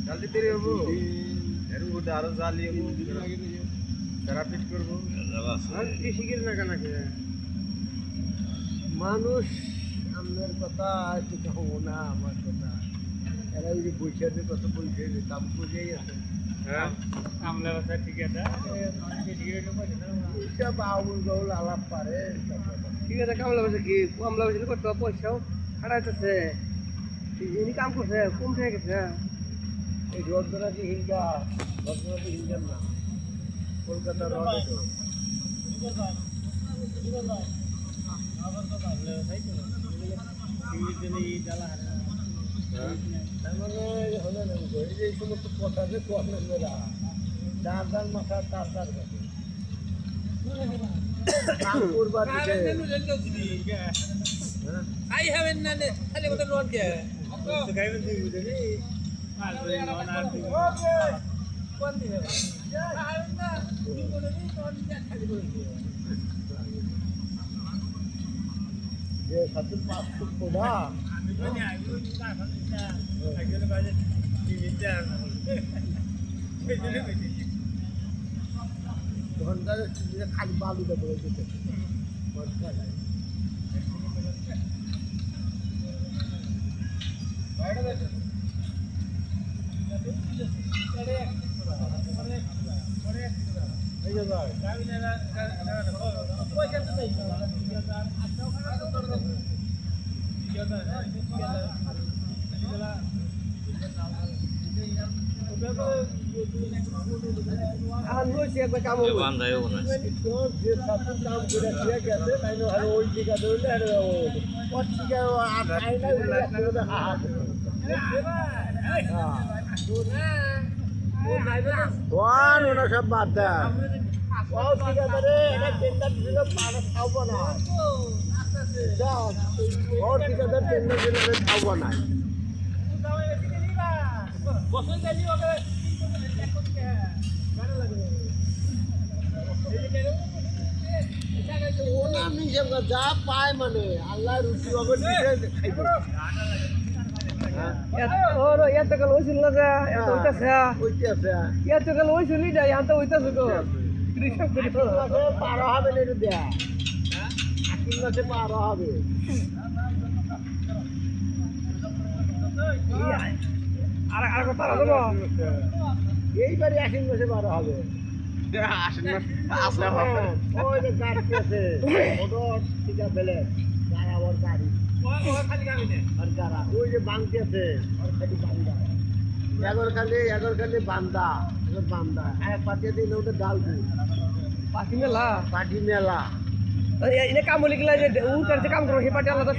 জাল দিতে হবো এর উপরে আরো জাল দিয়ে তারা ফিট করবো আর কি শিখির না কেন মানুষ আমাদের কথা একটু হবো না আমার কথা এরা ওই যে বৈশাখের কথা বলছে কাম করেই আছে হ্যাঁ আমলা কথা ঠিক আছে সব আউল গাউল আলাপ পারে ঠিক আছে কামলা বসে কি কামলা বসে করতে পয়সাও হারাইতেছে ইনি কাম করছে কম থেকে গেছে এই রদ্রাটি হিলকা না কলকাতা রড তার মানে হলে না এই যে সমস্ত কথা যে কমেরা যার যার মাথা তার তার কাছে করবার খাই হবেন না খালি কথা লোন কে যে সাথে 5 ফুট কোডা ঘন্টা খালি বালুটা পড়ে যেতে কাম যে সাথে কাম করে দিয়ে গেছে তাই না আর ওই ঠিকা ধরলে আর ওর ঠিকা আর তাই না কোন ওটা সব বাদ দেয় ও ঠিকাদারে এটা টেন্ডার দিল পাড়া খাবো না ও ঠিকাদার টেন্ডার দিল খাবো না যা পায় মানে আল্লাহ রুচি হবে খাইবে এত কাল হয়েছিল না যে এত হইতেছে এত কাল হয়েছিল যাই এত হইতেছে তো কৃষক পারো হবে না এটা দেয়া আকিল মাসে পারো হবে আর কথা দেবো এইবারে আকিল মাসে পারো হবে ওই যে গাড়ি আছে ওটা ঠিক আছে বেলে গাড়ি আবার গাড়ি আর গাড়া ওই যে বাংতি আছে আর খালি বান্দা এগর খালি বান্দা এক পাঠিয়ে দিলে ওটা ডাল দিই পাখি মেলা পাঠি মেলা এনে কাম বলি গেলা যে উ কাম করো হে পাটি আলাদা